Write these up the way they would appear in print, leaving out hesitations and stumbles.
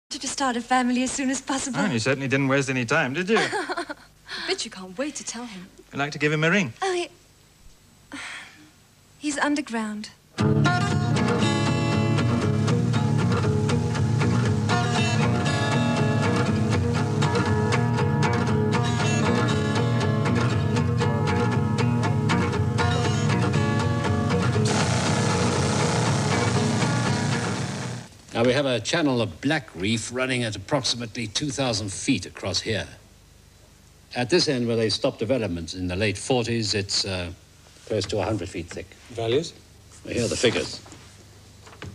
To start a family as soon as possible. Oh, you certainly didn't waste any time, did you? I bet you can't wait to tell him. I'd like to give him a ring. Oh, he's underground. Now, we have a channel of black reef running at approximately 2,000 feet across here. At this end, where they stopped development in the late 40s, it's close to 100 feet thick. Values? Well, here are the figures.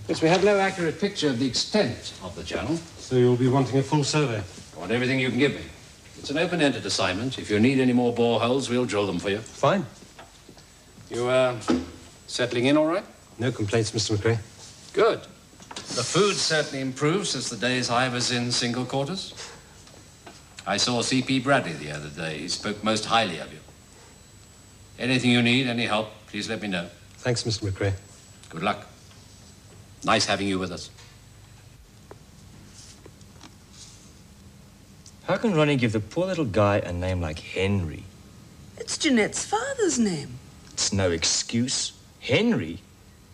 Yes, we have no accurate picture of the extent of the channel. So you'll be wanting a full survey? I want everything you can give me. It's an open-ended assignment. If you need any more boreholes, we'll drill them for you. Fine. You, settling in all right? No complaints, Mr. McRae. Good. The food certainly improved since the days I was in single quarters. I saw C.P. Bradley the other day. He spoke most highly of you. Anything you need, any help, please let me know. Thanks, Mr. McRae. Good luck. Nice having you with us. How can Ronnie give the poor little guy a name like Henry? It's Jeanette's father's name. It's no excuse. Henry?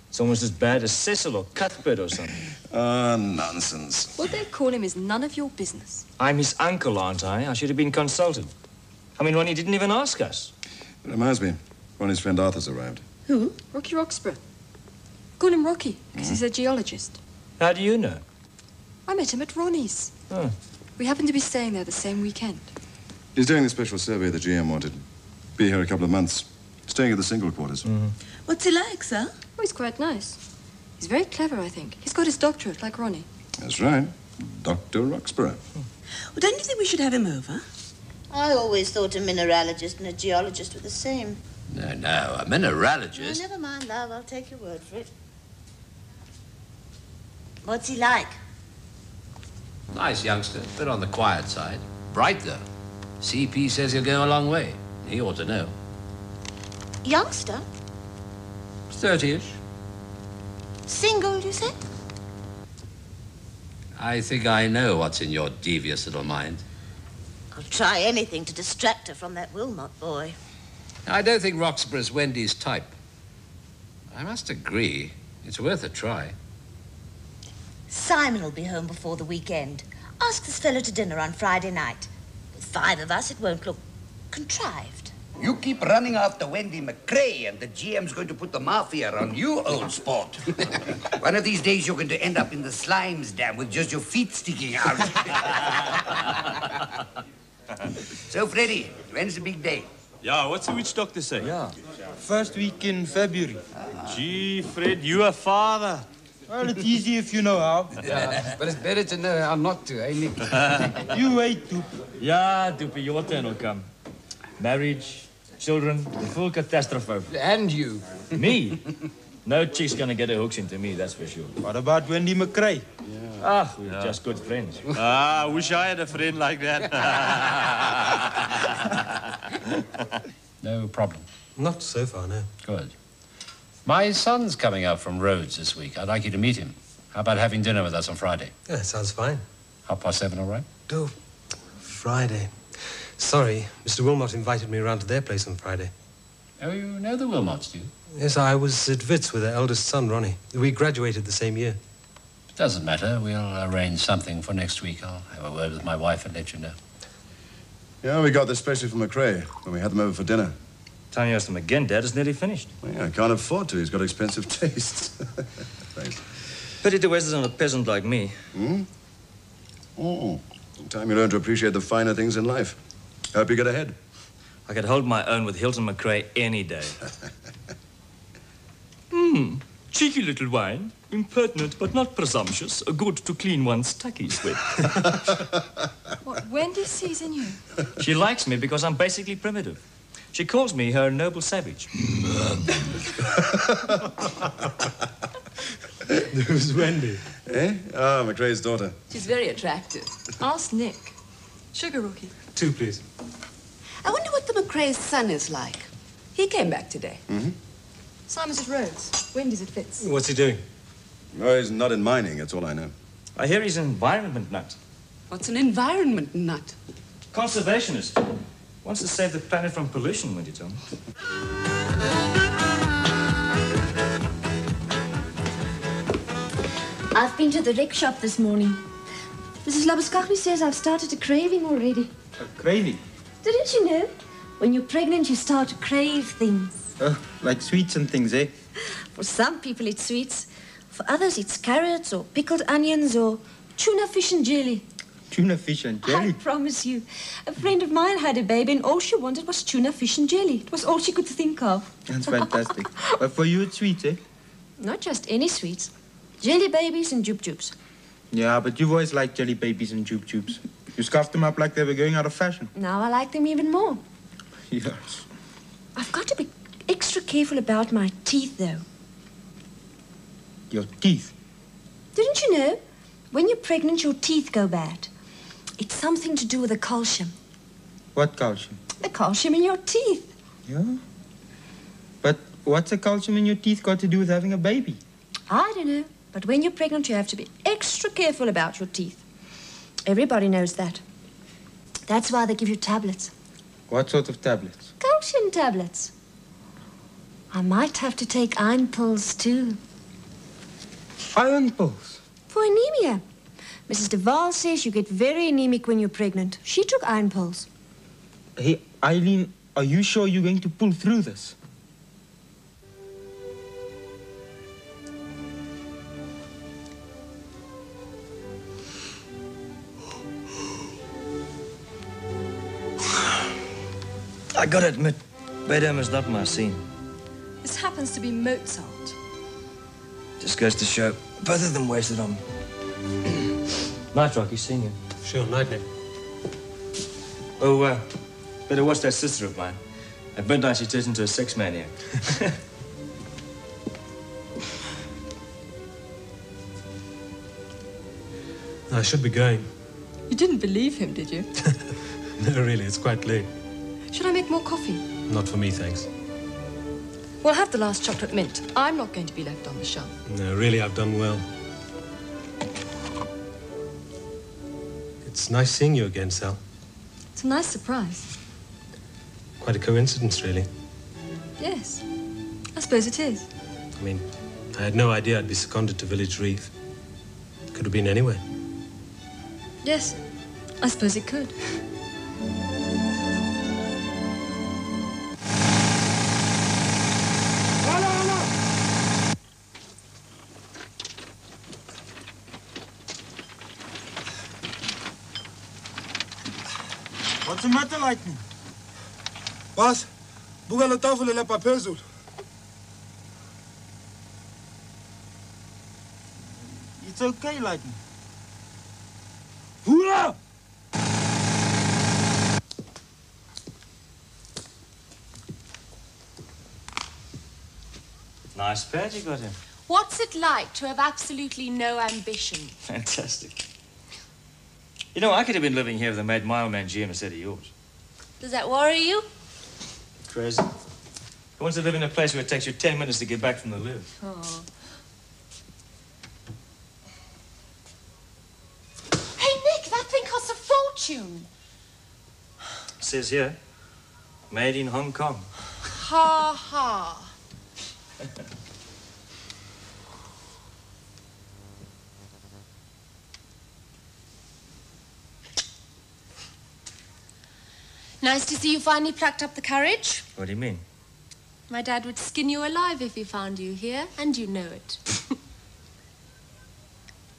It's almost as bad as Cecil or Cuthbert or something. Nonsense. What they call him is none of your business. I'm his uncle, aren't I? I should have been consulted. I mean, Ronnie didn't even ask us. It reminds me, Ronnie's friend Arthur's arrived. Who? Rocky Roxburgh. Call him Rocky, because he's a geologist. How do you know? I met him at Ronnie's. Oh. We happened to be staying there the same weekend. He's doing the special survey the GM wanted. Be here a couple of months. Staying at the single quarters. What's he like, sir? Oh, he's quite nice. He's very clever, I think. He's got his doctorate, like Ronnie. That's right. Dr. Roxburgh. Well, don't you think we should have him over? I always thought a mineralogist and a geologist were the same. No, a mineralogist. Oh, never mind, love. I'll take your word for it. What's he like? Nice youngster, bit on the quiet side. Bright, though. CP says he'll go a long way. He ought to know. Youngster? 30-ish. Single, you say? I think I know what's in your devious little mind. I'll try anything to distract her from that Wilmot boy. I don't think Roxburgh's Wendy's type. I must agree, it's worth a try. Simon will be home before the weekend. Ask this fellow to dinner on Friday night. With 5 of us, it won't look contrived. You keep running after Wendy McRae, and the GM's going to put the mafia on you, old sport. One of these days, you're going to end up in the Slimes Dam with just your feet sticking out. So, Freddie, when's the big day? Yeah, what's the witch doctor say? Yeah. First week in February. Gee, Fred, you a father. Well, it's easy if you know how. Yeah, but it's better to know how not to, eh, Nick? You wait, Doop. Yeah, Doopie, your turn will come. Marriage, children, the full catastrophe. And you. Me? No chick's gonna get her hooks into me, that's for sure. What about Wendy McRae? Ah, we're just good friends. I wish I had a friend like that. No problem. Not so far, no. Good. My son's coming out from Rhodes this week. I'd like you to meet him. How about having dinner with us on Friday? Yeah, sounds fine. 7:30, all right? Oh, Friday. Sorry, Mr. Wilmot invited me around to their place on Friday. Oh, you know the Wilmots, do you? Yes, I was at Wits with their eldest son, Ronnie. We graduated the same year. Doesn't matter. We'll arrange something for next week. I'll have a word with my wife and let you know. Yeah, we got this specially for McRae when we had them over for dinner. Time you asked him again, Dad, it's nearly finished. Well, yeah, I can't afford to. He's got expensive tastes. Thanks. Pity the West isn't a peasant like me. Time you learn to appreciate the finer things in life. Hope you get ahead. I could hold my own with Hilton McRae any day. Cheeky little wine. Impertinent but not presumptuous. Good to clean one's tackies with. What, Wendy sees in you? She likes me because I'm basically primitive. She calls me her noble savage. Who's Wendy? Eh? Ah, McRae's daughter. She's very attractive. Ask Nick. Sugar Rookie. 2, please. I wonder what the McRae's son is like. He came back today. Simon's at Rhodes. Wendy's at Fitz. What's he doing? Oh, he's not in mining, that's all I know. I hear he's an environment nut. What's an environment nut? Conservationist. Wants to save the planet from pollution, when you tell me. I've been to the rec shop this morning. Mrs. Labuschagne says I've started a craving already. A craving? Didn't you know? When you're pregnant, you start to crave things. Like sweets and things, eh? For some people, it's sweets. For others, it's carrots or pickled onions or tuna fish and jelly. Tuna fish and jelly? I promise you. A friend of mine had a baby and all she wanted was tuna fish and jelly. It was all she could think of. That's fantastic. But for you, it's sweets, eh? Not just any sweets. Jelly babies and jubjubs. Yeah, but you've always liked jelly babies and jubjubs. You scuffed them up like they were going out of fashion. Now I like them even more. Yes. I've got to be extra careful about my teeth, though. Your teeth? Didn't you know? When you're pregnant, your teeth go bad. It's something to do with the calcium. What calcium? The calcium in your teeth. Yeah? But what's the calcium in your teeth got to do with having a baby? I don't know. But when you're pregnant, you have to be extra careful about your teeth. Everybody knows that. That's why they give you tablets. What sort of tablets? Calcium tablets. I might have to take iron pills, too. Iron pills? For anemia. Mrs. Duval says you get very anemic when you're pregnant. She took iron pills. Hey, Eileen, are you sure you're going to pull through this? I gotta admit, Beethoven is not my scene. This happens to be Mozart. Just goes to show, both of them wasted on me. Night, Rocky, seeing you. Sure, night, Nick. Oh, better watch that sister of mine. At midnight, she turns into a sex maniac. I should be going. You didn't believe him, did you? No, really, it's quite late. Should I make more coffee? Not for me, thanks. Well, have the last chocolate mint. I'm not going to be left on the shelf. No, really, I've done well. It's nice seeing you again, Sal. It's a nice surprise. Quite a coincidence, really. Yes, I suppose it is. I mean, I had no idea I'd be seconded to Village Reef. Could have been anywhere. Yes, I suppose it could. What's the matter, Lightning? Boss, buka la tafula la phezulu. It's okay, Lightning. Hula! Nice pad you got him. What's it like to have absolutely no ambition? Fantastic. You know, I could have been living here if they made my old man GM instead of yours. Does that worry you? Crazy. Who wants to live in a place where it takes you 10 minutes to get back from the loo? Oh. Hey, Nick, that thing costs a fortune. It says here, made in Hong Kong. Ha ha. Nice to see you finally plucked up the courage. What do you mean? My dad would skin you alive if he found you here, and you know it.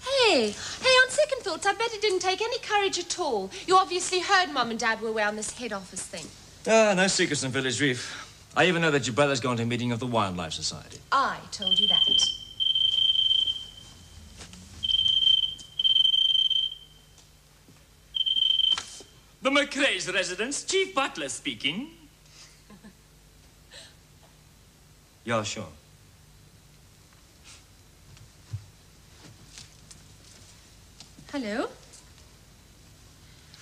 Hey, on second thoughts, I bet it didn't take any courage at all. You obviously heard Mum and Dad were away on this head office thing. Ah, no secrets in Village Reef. I even know that your brother's gone to a meeting of the Wildlife Society. I told you that. The McRae's residence, Chief Butler speaking. Yeah, sure. Hello.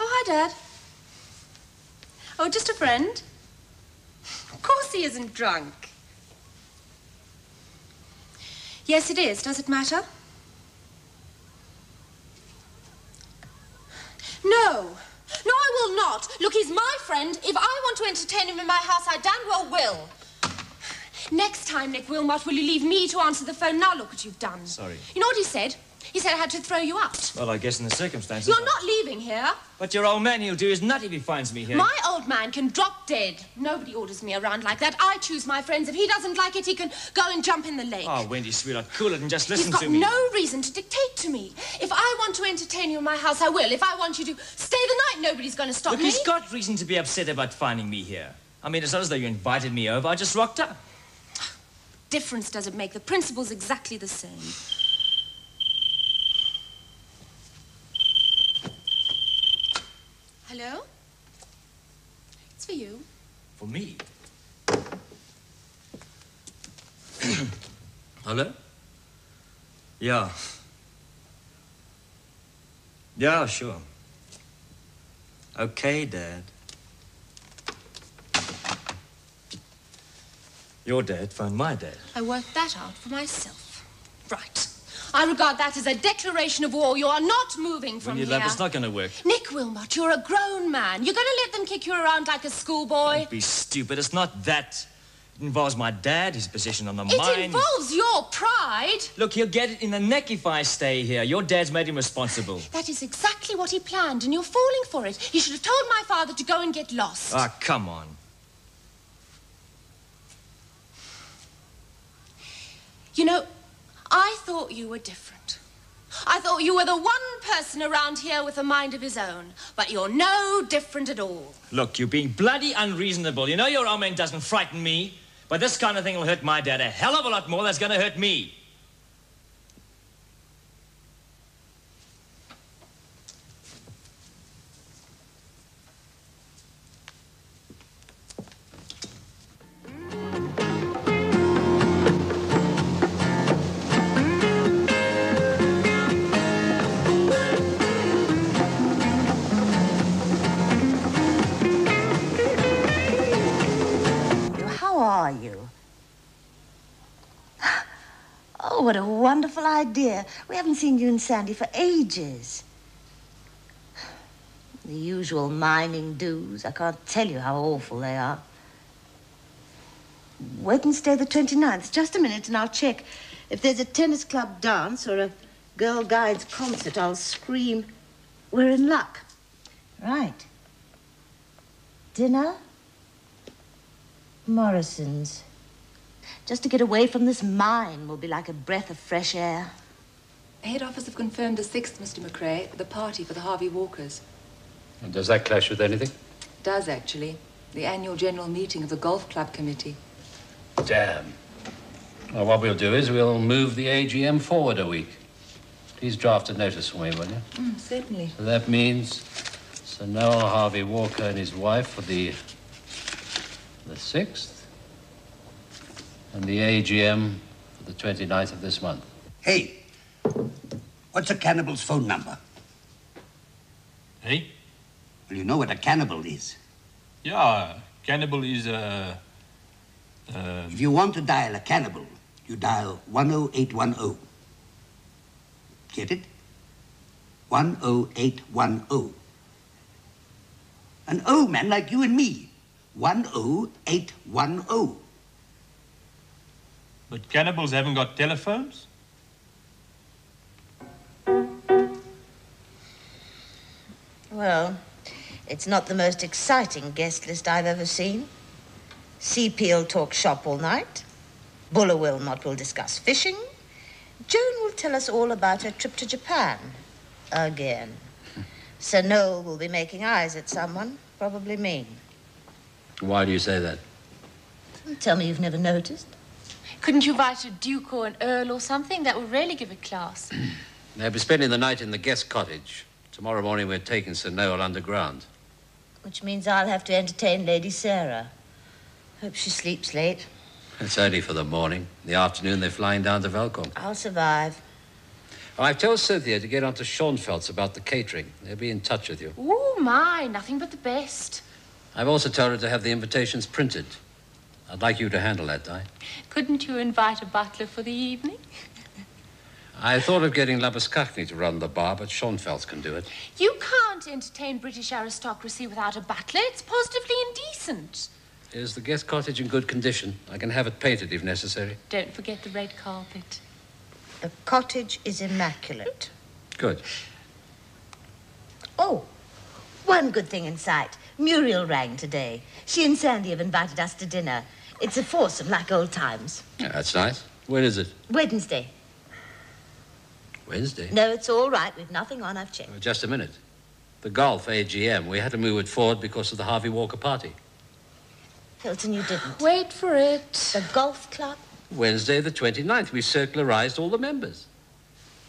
Oh, hi, Dad. Oh, just a friend. Of course he isn't drunk. Yes, it is. Does it matter? No. No, I will not. Look, he's my friend. If I want to entertain him in my house, I damn well will. Next time, Nick Wilmot, will you leave me to answer the phone? Now look what you've done. Sorry. You know what he said? He said I had to throw you out. Well, I guess in the circumstances... You're not leaving here. But your old man, he'll do his nut if he finds me here. My old man can drop dead. Nobody orders me around like that. I choose my friends. If he doesn't like it, he can go and jump in the lake. Oh, Wendy, sweetheart, cool it and just listen to me. He's got no reason to dictate to me. If I want to entertain you in my house, I will. If I want you to stay the night, nobody's going to stop Look, me. he's got reason to be upset about finding me here. I mean, it's not as though you invited me over. I just rocked up. Difference doesn't make. The principle's exactly the same. Hello? It's for you. For me? Hello? Yeah. Yeah, sure. Okay, Dad. Your dad phoned my dad. I worked that out for myself. Right. I regard that as a declaration of war. You are not moving from When you here. love, it's not going to work. Nick Wilmot, you're a grown man. You're going to let them kick you around like a schoolboy? Don't be stupid. It's not that. It involves my dad, his position on the mine. It involves your pride. Look, he'll get it in the neck if I stay here. Your dad's made him responsible. That is exactly what he planned, and you're falling for it. You should have told my father to go and get lost. Ah, come on. You know, I thought you were different. I thought you were the one person around here with a mind of his own. But you're no different at all. Look, you're being bloody unreasonable. You know your old man doesn't frighten me. But this kind of thing will hurt my dad a hell of a lot more than it's going to hurt me. Oh, what a wonderful idea. We haven't seen you and Sandy for ages. The usual mining dues. I can't tell you how awful they are. Wednesday the 29th. Just a minute and I'll check. If there's a tennis club dance or a Girl Guides concert, I'll scream, "We're in luck." Right. Dinner? Morrison's. Just to get away from this mine will be like a breath of fresh air. Head office have confirmed the 6th, Mr. McRae, the party for the Harvey Walkers. And does that clash with anything? Does, actually. The annual general meeting of the golf club committee. Damn. Well, what we'll do is we'll move the AGM forward a week. Please draft a notice for me, will you? Certainly. So that means Sir Noel Harvey Walker and his wife for the 6th, and the AGM for the 29th of this month. Hey, what's a cannibal's phone number? Hey? Well, you know what a cannibal is. Yeah, cannibal is If you want to dial a cannibal, you dial 10810. Get it? 10810. An O man like you and me. 10810. But cannibals haven't got telephones? Well, it's not the most exciting guest list I've ever seen. CP'll talk shop all night. Buller Wilmot will discuss fishing. Joan will tell us all about her trip to Japan. Again. Sir Noel will be making eyes at someone, probably me. Why do you say that? Tell me you've never noticed. Couldn't you invite a duke or an earl or something? That would really give it class. They'll be spending the night in the guest cottage. Tomorrow morning we're taking Sir Noel underground. Which means I'll have to entertain Lady Sarah. Hope she sleeps late. It's only for the morning. In the afternoon they're flying down to Velcom. I'll survive. I've told Cynthia to get on to Schoenfeld's about the catering. They'll be in touch with you. Oh, my, nothing but the best. I've also told her to have the invitations printed. I'd like you to handle that, Di. Couldn't you invite a butler for the evening? I thought of getting Labuskakny to run the bar, but Schoenfeld's can do it. You can't can't entertain British aristocracy without a butler. It's positively indecent. Is the guest cottage in good condition? I can have it painted if necessary. Don't forget the red carpet. The cottage is immaculate. Good. Oh, one good thing in sight. Muriel rang today. She and Sandy have invited us to dinner. It's a foursome, like old times. Yeah, that's nice. When is it? Wednesday. Wednesday? No, it's all right. We've nothing on. I've checked. Just a minute. The golf AGM, we had to move it forward because of the Harvey Walker party. Hilton, you didn't. Wait for it. The golf club? Wednesday the 29th. We circularized all the members.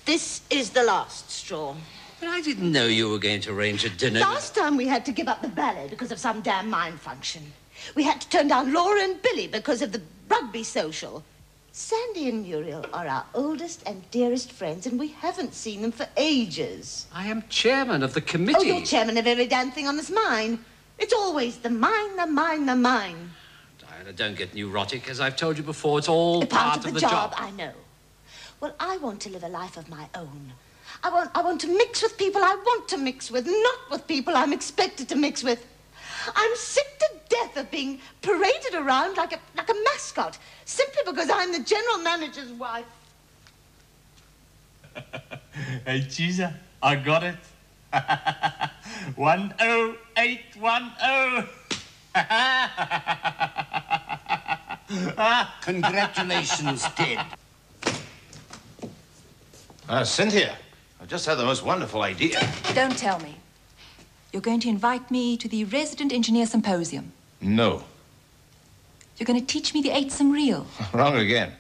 This is the last straw. But I didn't know you were going to arrange a dinner. Last time we had to give up the ballet because of some damn mine function. We had to turn down Laura and Billy because of the rugby social. Sandy and Muriel are our oldest and dearest friends, and we haven't seen them for ages. I am chairman of the committee. Oh, you're chairman of every damn thing on this mine. It's always the mine, the mine, the mine. Diana, don't get neurotic. As I've told you before, it's all part of the job. I know. Well, I want to live a life of my own. I want to mix with people I want to mix with, not with people I'm expected to mix with. I'm sick to death of being paraded around like a mascot, simply because I'm the general manager's wife. Hey, Cheeser, I got it. 10810. Congratulations, Ted. Cynthia, I've just had the most wonderful idea. Don't tell me. You're going to invite me to the Resident Engineer Symposium. No. You're going to teach me the Eightsome Reel. Wrong again.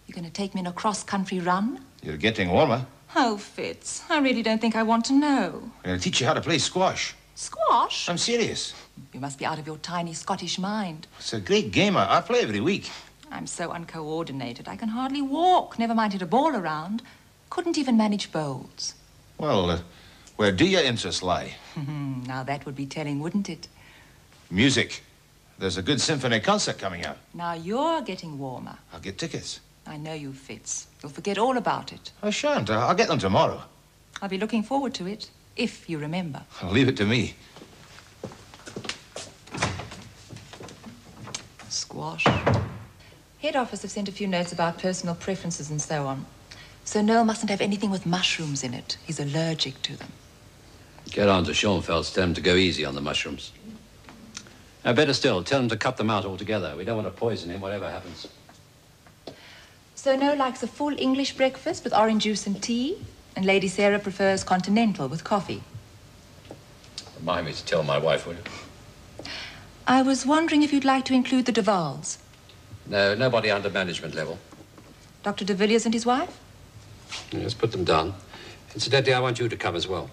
You're going to take me on a cross-country run. You're getting warmer. Oh, Fitz, I really don't think I want to know. I'm going to teach you how to play squash. Squash? I'm serious. You must be out of your tiny Scottish mind. It's a great game. I play every week. I'm so uncoordinated. I can hardly walk, never mind hit a ball around. Couldn't even manage bowls. Well, where do your interests lie? Now that would be telling, wouldn't it? Music. There's a good symphony concert coming up. Now you're getting warmer. I'll get tickets. I know you, Fitz. You'll forget all about it. I shan't. I'll get them tomorrow. I'll be looking forward to it, if you remember. I'll leave it to me. Squash. Head office have sent a few notes about personal preferences and so on. So Noel mustn't have anything with mushrooms in it. He's allergic to them. Get on to Schoenfeld's, tell him to go easy on the mushrooms. Better still, tell him to cut them out altogether. We don't want to poison him, whatever happens. So Noel likes a full English breakfast with orange juice and tea, and Lady Sarah prefers continental with coffee. Remind me to tell my wife, will you? I was wondering if you'd like to include the Duvals. No, nobody under management level. Dr. de Villiers and his wife? Yes, put them down. Incidentally, I want you to come as well.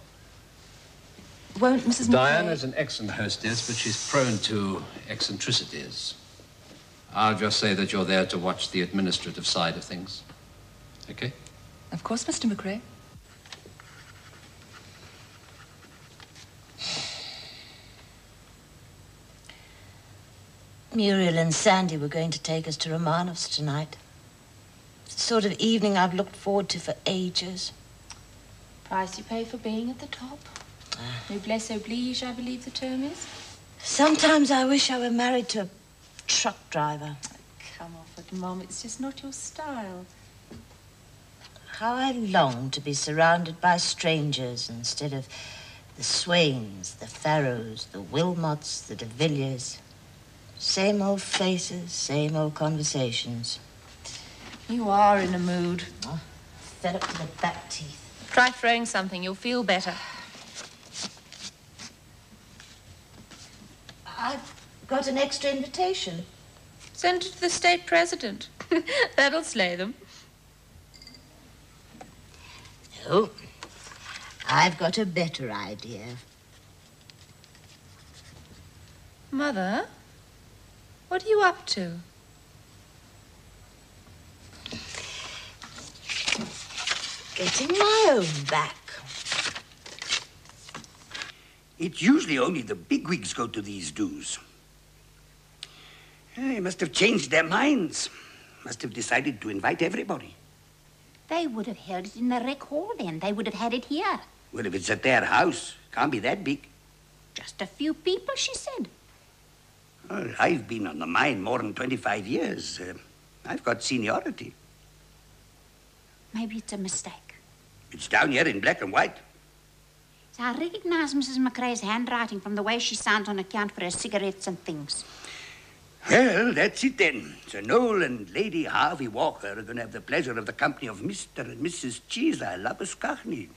Won't Mrs. Diana's an excellent hostess, but she's prone to eccentricities. I'll just say that you're there to watch the administrative side of things. Okay? Of course, Mr. McRae. Muriel and Sandy were going to take us to Romanov's tonight. It's the sort of evening I've looked forward to for ages. Price you pay for being at the top. Noblesse oblige, I believe the term is. Sometimes I wish I were married to a truck driver. Come off it, Mom. It's just not your style. How I long to be surrounded by strangers instead of the Swains, the Farrows, the Wilmots, the de Villiers. Same old faces, same old conversations. You are in a mood. Oh, fed up to the back teeth. Try throwing something. You'll feel better. I've got an extra invitation. Send it to the state president. That'll slay them. No. I've got a better idea. Mother, what are you up to? Getting my own back. It's usually only the bigwigs go to these dues. They must have changed their minds. Must have decided to invite everybody. They would have held it in the rec hall then. They would have had it here. Well, if it's at their house, can't be that big. Just a few people, she said. Well, I've been on the mine more than 25 years. I've got seniority. Maybe it's a mistake. It's down here in black and white. So I recognize Mrs. McRae's handwriting from the way she signs on account for her cigarettes and things. Well, that's it then. Sir Noel and Lady Harvey Walker are going to have the pleasure of the company of Mr. and Mrs. Cheeser Labuschagne.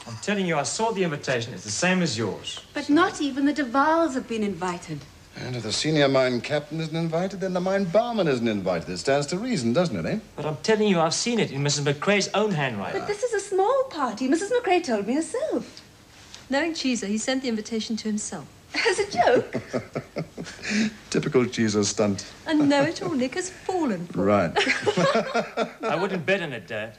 I'm telling you, I saw the invitation. It's the same as yours. But not even the Duvals have been invited. And if the senior mine captain isn't invited, then the mine barman isn't invited. It stands to reason, doesn't it, eh? But I'm telling you, I've seen it in Mrs. McRae's own handwriting. But this is a small party. Mrs. McRae told me herself. Knowing Cheeser, he sent the invitation to himself. As a joke. Typical Cheeser stunt. And know it all, Nick has fallen for. Right. I wouldn't bet on it, Dad.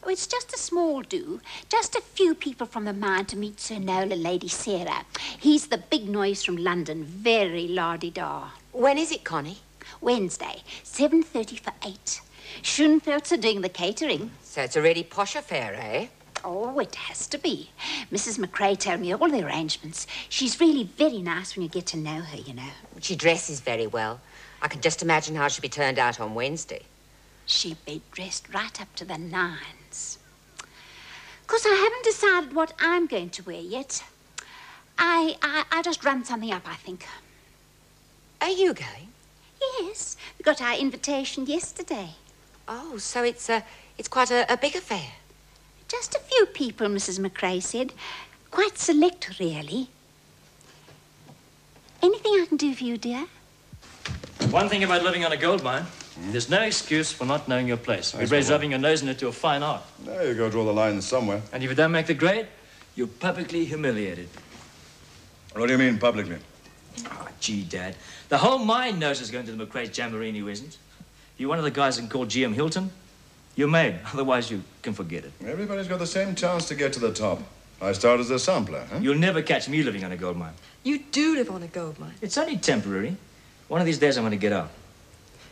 Oh, it's just a small do. Just a few people from the mine to meet Sir Noel and Lady Sarah. He's the big noise from London. Very la-di-da. When is it, Connie? Wednesday, 7:30 for 8. Schoenfeld's are doing the catering. So it's a really posh affair, eh? Oh, it has to be. Mrs. McRae told me all the arrangements. She's really very nice when you get to know her, you know. She dresses very well. I can just imagine how she'll be turned out on Wednesday. She'd be dressed right up to the nines. Of course, I haven't decided what I'm going to wear yet. I'll just run something up, I think. Are you going? Yes. We got our invitation yesterday. Oh, so it's quite a big affair. Just a few people, Mrs. McRae said. Quite select, really. Anything I can do for you, dear? One thing about living on a gold mine, there's no excuse for not knowing your place. We raise rubbing your nose in it to a fine art. There you go, draw the line somewhere. And if you don't make the grade, you're publicly humiliated. What do you mean, publicly? Oh, gee, Dad. The whole mine knows it's going to the McRae's jamboree, who isn't. You're one of the guys that can call GM Hilton. You're made. Otherwise, you can forget it. Everybody's got the same chance to get to the top. I start as a sampler, huh? You'll never catch me living on a gold mine. You do live on a gold mine. It's only temporary. One of these days, I'm going to get out.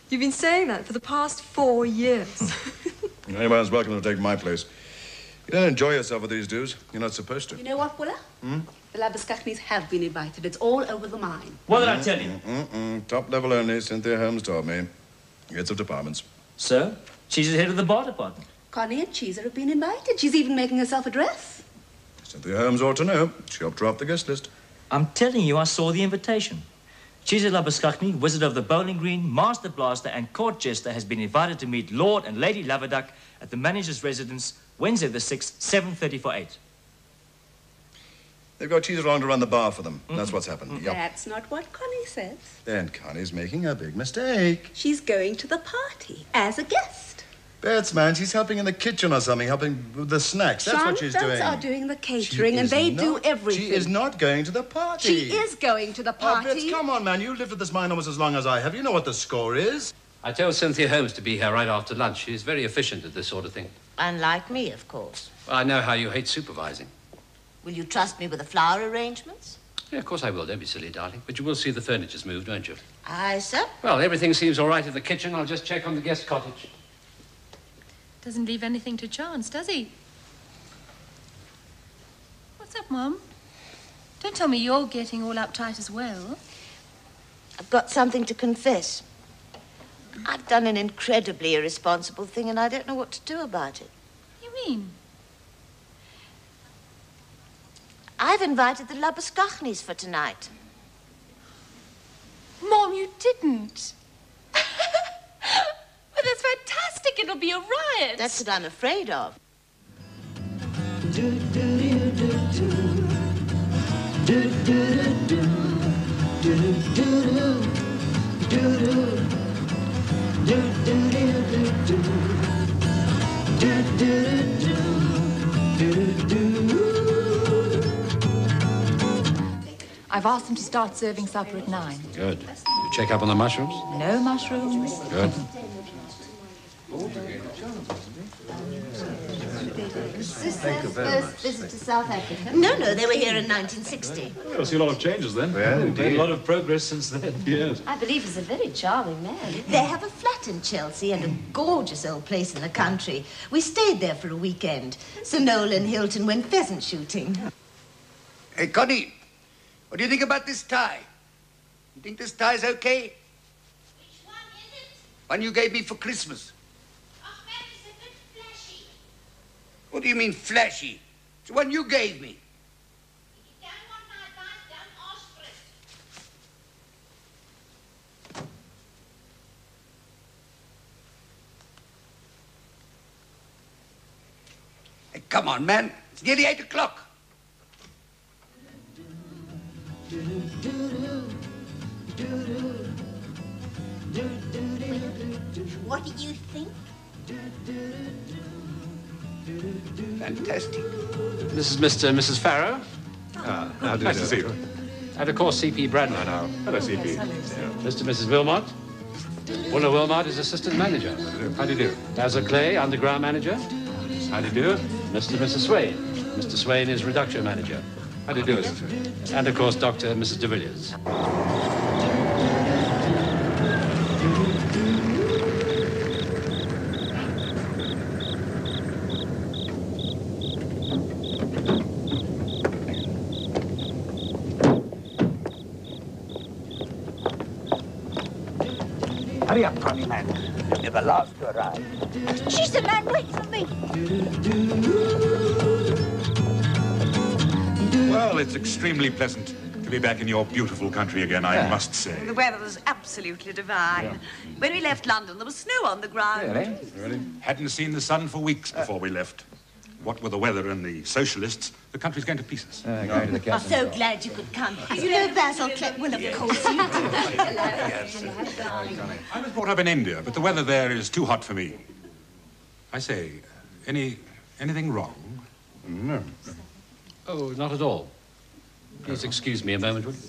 You've been saying that for the past 4 years. Anyone's welcome to take my place. You don't enjoy yourself with these dues. You're not supposed to. You know what, Willa? The Labuschagnys have been invited. It's all over the mine. What did I tell you? Top level only, Cynthia Holmes told me. Heads of departments. So? She's the head of the bar department. Connie and Cheeser have been invited. She's even making herself a dress. Cynthia Holmes ought to know. She helped draw up the guest list. I'm telling you, I saw the invitation. Cheeser Labuschagne, Wizard of the Bowling Green, Master Blaster, and Court Jester has been invited to meet Lord and Lady Laverduck at the manager's residence Wednesday the 6th, 7:30 for 8. They've got Cheeser along to run the bar for them. That's what's happened. Yep. That's not what Connie says. Then Connie's making a big mistake. She's going to the party as a guest. Bets, man, she's helping in the kitchen or something, helping with the snacks. That's what she's doing. Are doing the catering, and they do everything. She is not going to the party. She is going to the party. Oh, Bets, come on, man. You've lived at this mine almost as long as I have. You know what the score is. I told Cynthia Holmes to be here right after lunch. She's very efficient at this sort of thing. Unlike me, of course. Well, I know how you hate supervising. Will you trust me with the flower arrangements? Yeah, of course I will. Don't be silly, darling. But you will see the furniture's moved, won't you? Aye, sir. Well, everything seems all right in the kitchen. I'll just check on the guest cottage. Doesn't leave anything to chance, does he? What's up, Mum? Don't tell me you're getting all uptight as well. I've got something to confess. I've done an incredibly irresponsible thing, and I don't know what to do about it. What do you mean? I've invited the Labuschagnys for tonight. Mom, you didn't. But that's fantastic. It'll be a riot. That's what I'm afraid of. I've asked them to start serving supper at 9. Good. You check up on the mushrooms? No mushrooms. Good. Is this their first visit to South Africa? No, they were here in 1960. You'll see a lot of changes then. Well, A lot of progress since then, yes. I believe he's a very charming man. They have a flat in Chelsea and a gorgeous old place in the country. We stayed there for a weekend. Sir Noel and Hilton went pheasant shooting. Hey, Connie, what do you think about this tie? You think this tie's okay? Which one is it? One you gave me for Christmas. Oh, that is a bit flashy. What do you mean, flashy? It's the one you gave me. If you don't want my advice, don't ask for it. Hey, come on, man. It's nearly 8 o'clock. What do you think? Fantastic. This is Mr. and Mrs. Farrow. How do you Nice do? to see you. And of course, C.P. Bradley. Hello, CP. Mr. and Mrs. Wilmot. Willa Wilmot is assistant manager. How do you do? Basil Clay, underground manager. How do you do? Mr. and Mrs. Swain. Mr. Swain is reduction manager. How do you do? And of course, Dr. and Mrs. de Villiers. Hurry up, Connie, man. You're the last to arrive. She's the man. Wait for me. Well, it's extremely pleasant to be back in your beautiful country again, I must say. The weather was absolutely divine. When we left London, there was snow on the ground. Really? Hadn't seen the sun for weeks before we left. What with the weather and the socialists, the country's going to pieces. I'm so glad you could come. You know Basil Clay. Well, of course you do. I was brought up in India, but the weather there is too hot for me. I say, anything wrong? No. Oh, not at all. Please excuse me a moment, would you?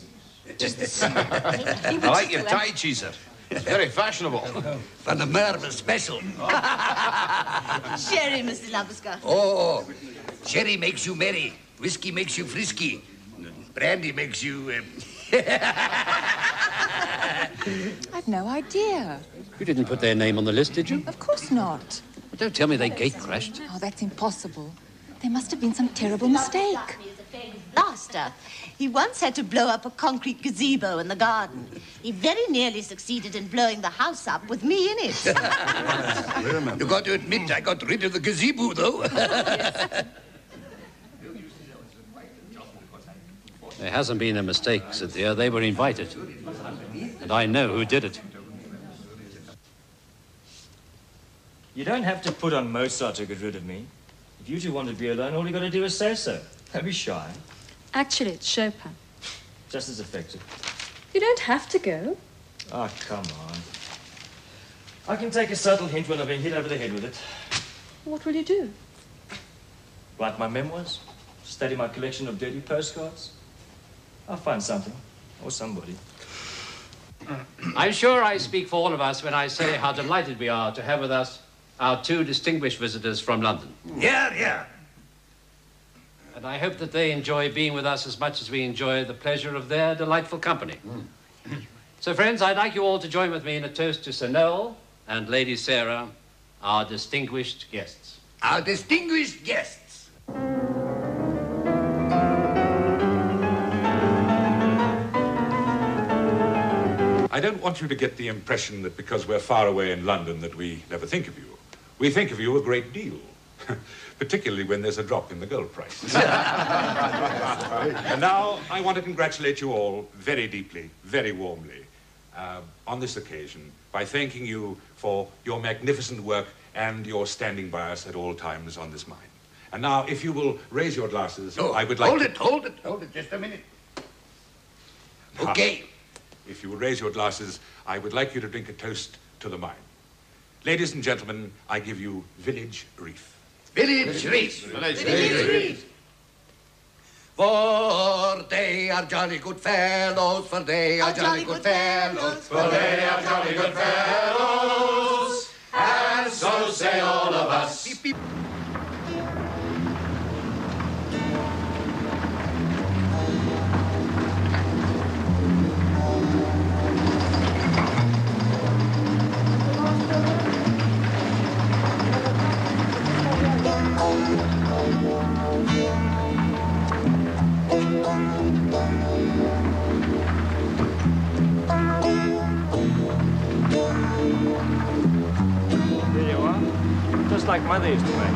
I like your tie, Cheeser. It's very fashionable. For the murder special. Sherry, Mr. Labuschagne. Oh, sherry makes you merry. Whiskey makes you frisky. Brandy makes you... I've no idea. You didn't put their name on the list, did you? Of course not. Don't tell me they gate crashed. Oh, that's impossible. There must have been some terrible mistake. Disaster. He once had to blow up a concrete gazebo in the garden. He very nearly succeeded in blowing the house up with me in it. You got to admit, I got rid of the gazebo, though. There hasn't been a mistake, Cynthia. They were invited. And I know who did it. You don't have to put on Mozart to get rid of me. If you two want to be alone, all you got to do is say so. Don't be shy. Actually, it's Chopin. Just as effective. You don't have to go. Oh, come on. I can take a subtle hint when I've been hit over the head with it. What will you do? Write my memoirs. Study my collection of dirty postcards. I'll find something. Or somebody. I'm sure I speak for all of us when I say how delighted we are to have with us our two distinguished visitors from London. Yeah. And I hope that they enjoy being with us as much as we enjoy the pleasure of their delightful company. So, friends, I'd like you all to join with me in a toast to Sir Noel and Lady Sarah, our distinguished guests. Our distinguished guests. I don't want you to get the impression that because we're far away in London that we never think of you. We think of you a great deal. Particularly when there's a drop in the gold price. And now I want to congratulate you all very deeply, very warmly, on this occasion by thanking you for your magnificent work and your standing by us at all times on this mine. And now, if you will raise your glasses, I would like Hold it, just a minute. Okay. If you will raise your glasses, I would like you to drink a toast to the mine. Ladies and gentlemen, I give you Village Reef. Village Reef. For they are jolly good fellows, for they are jolly good fellows, for they are jolly good fellows, and so say all of us. like Mother used to make.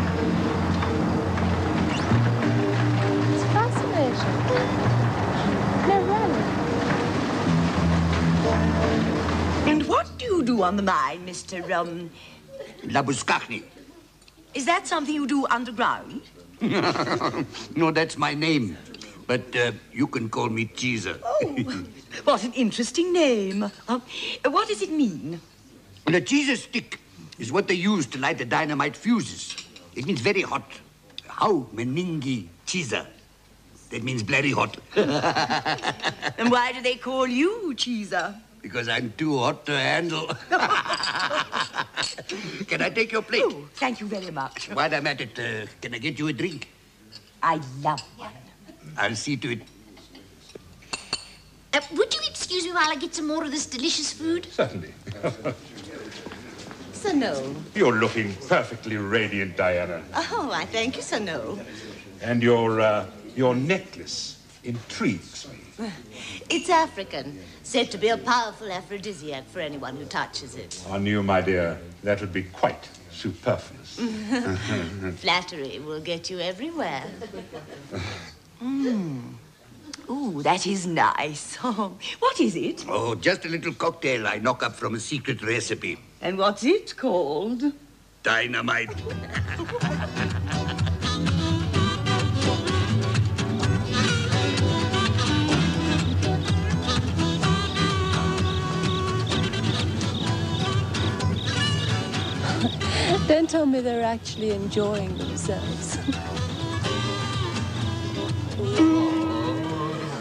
It's fascinating. No, really. And what do you do on the mine, Mr. Labuskachny. Is that something you do underground? No, that's my name. But you can call me Cheeser. Oh, what an interesting name. What does it mean? The Cheeser stick is what they use to light the dynamite fuses. It means very hot. How meningi Cheeser? That means very hot. And why do they call you Cheeser? Because I'm too hot to handle. Can I take your plate? Oh, thank you very much. While I'm at it, can I get you a drink? I love one. I'll see to it. Would you excuse me while I get some more of this delicious food? Certainly. Sir Noel. You're looking perfectly radiant, Diana. Oh, I thank you, Sir Noel. And your necklace intrigues me. It's African, said to be a powerful aphrodisiac for anyone who touches it. On you, my dear, that would be quite superfluous. Flattery will get you everywhere. Ooh, that is nice. What is it? Oh, just a little cocktail I knock up from a secret recipe. And what's it called? Dynamite. Don't tell me they're actually enjoying themselves.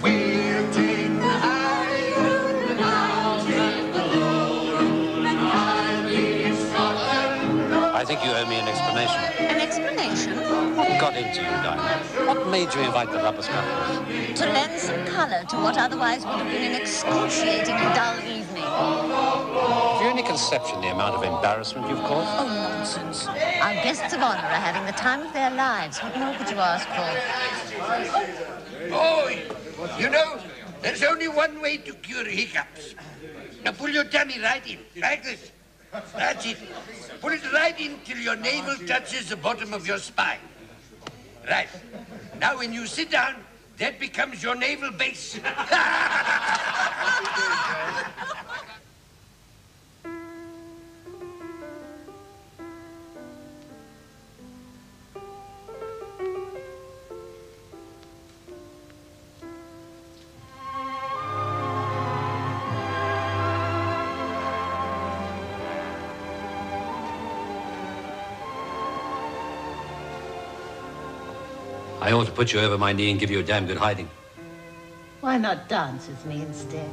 We'll take the high road and I'll take the low road and I'll be Scotland. I think you owe me an explanation. An explanation? What got into you, Diana? What made you invite the Labuskachniks? To lend some colour to what otherwise would have been an excruciatingly dull evening. Have you any conception the amount of embarrassment you've caused? Oh, nonsense. Our guests of honour are having the time of their lives. What more could you ask for? Oh, you know, there's only one way to cure hiccups. Now pull your tummy right in, like this. That's it. Pull it right in till your navel touches the bottom of your spine. Right. Now when you sit down, that becomes your navel base. I ought to put you over my knee and give you a damn good hiding. Why not dance with me instead?